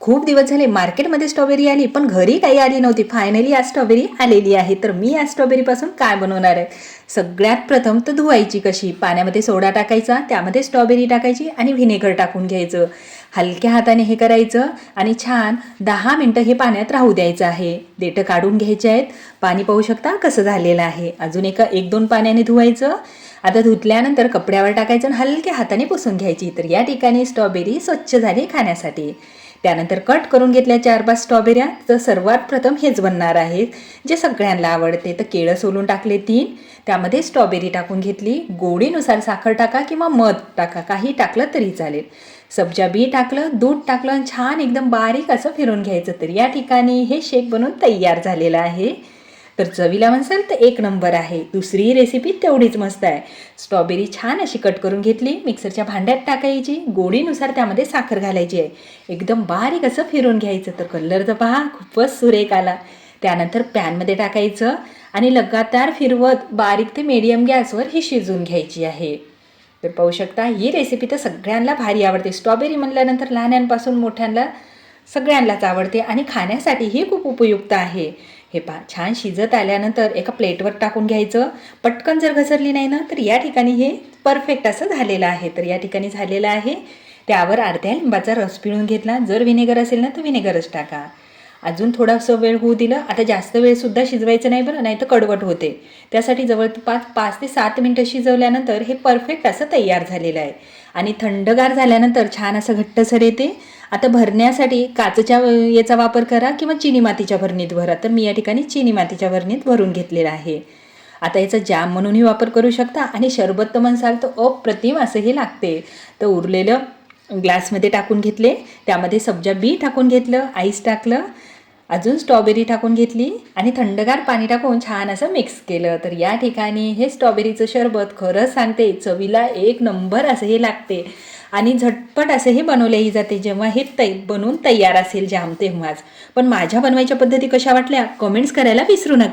खूप दिवस झाले मार्केटमध्ये स्ट्रॉबेरी आली, पण घरी काही आली नव्हती. फायनली आज स्ट्रॉबेरी आलेली आहे. तर मी आज स्ट्रॉबेरीपासून काय बनवणार आहे? सगळ्यात प्रथम तर धुवायची कशी, पाण्यामध्ये सोडा टाकायचा, त्यामध्ये स्ट्रॉबेरी टाकायची आणि व्हिनेगर टाकून घ्यायचं. हलक्या हाताने हे करायचं आणि छान 10 मिनटं हे पाण्यात राहू द्यायचं आहे. देठं काढून घ्यायचे आहेत. पाणी पाहू शकता कसं झालेलं आहे. अजून एक दोन पाण्याने धुवायचं. आता धुतल्यानंतर कपड्यावर टाकायचं आणि हलक्या हाताने पुसून घ्यायची. तर या ठिकाणी स्ट्रॉबेरी स्वच्छ झाली खाण्यासाठी. त्यानंतर कट करून घेतल्या 4-5 स्ट्रॉबेऱ्या. तर सर्वात प्रथम हेच बनणार आहे जे सगळ्यांना आवडते. तर केळं सोलून टाकले 3, त्यामध्ये स्ट्रॉबेरी टाकून घेतली. गोडीनुसार साखर टाका किंवा मध टाका, काही टाकलं तरी चालेल. सब्जा बी टाकलं, दूध टाकलं आणि छान एकदम बारीक असं फिरून घ्यायचं. तर या ठिकाणी हे शेक बनवून तयार झालेलं आहे. तर चवीला म्हणसाल तर एक नंबर आहे. दुसरी रेसिपी तेवढीच मस्त आहे. स्ट्रॉबेरी छान अशी कट करून घेतली, मिक्सरच्या भांड्यात टाकायची, गोडीनुसार त्यामध्ये साखर घालायची आहे. एकदम बारीक असं फिरून घ्यायचं. तर कलर तर पहा खूपच सुरेख आला. त्यानंतर पॅनमध्ये टाकायचं आणि लगातार फिरवत बारीक ते मीडियम गॅसवर ही शिजवून घ्यायची आहे. तर पाहू शकता ही रेसिपी तर सगळ्यांना भारी आवडते. स्ट्रॉबेरी म्हणल्यानंतर लहानांपासून मोठ्यांना सगळ्यांनाच आवडते आणि खाण्यासाठीही खूप उपयुक्त आहे. हे पहा छान शिजत आल्यानंतर एका प्लेटवर टाकून घ्यायचं. पटकन जर घसरली नाही ना तर या ठिकाणी हे परफेक्ट असं झालेलं आहे. तर या ठिकाणी झालेलं आहे. त्यावर अर्ध्या लिंबाचा रस पिळून घेतला. जर व्हिनेगर असेल ना तर व्हिनेगरच टाका. अजून थोडासा वेळ होऊ दिलं. आता जास्त वेळसुद्धा शिजवायचं नाही बरं, नाही तर कडवट होते. त्यासाठी जवळपास 5 ते 7 मिनटं शिजवल्यानंतर हे परफेक्ट असं तयार झालेलं आहे. आणि थंडगार झाल्यानंतर छान असं घट्टसर येते. आता भरण्यासाठी काचेच्या याचा वापर करा किंवा चिनी मातीच्या भरणीत भरा. तर मी या ठिकाणी चिनी मातीच्या भरणीत भरून घेतलेला आहे. आता याचा जाम म्हणूनही वापर करू शकता आणि सरबत तर म्हणसाल तर अप्रतिम असंही लागते. तर उरलेलं ग्लासमध्ये टाकून घेतले, त्यामध्ये सब्जा बी टाकून घेतलं, आईस टाकलं, अजून स्ट्रॉबेरी टाकून घेतली आणि थंडगार पाणी टाकून छान असं मिक्स केलं. तर या ठिकाणी हे स्ट्रॉबेरीचं सरबत खरंच सांगते चवीला एक नंबर असं हे लागते आणि झटपट असं हे बनवलेही जाते. जेव्हा हे बनवून तयार असेल जाम तेव्हाच. पण माझ्या बनवायच्या पद्धती कशा वाटल्या कमेंट्स करायला विसरू नका.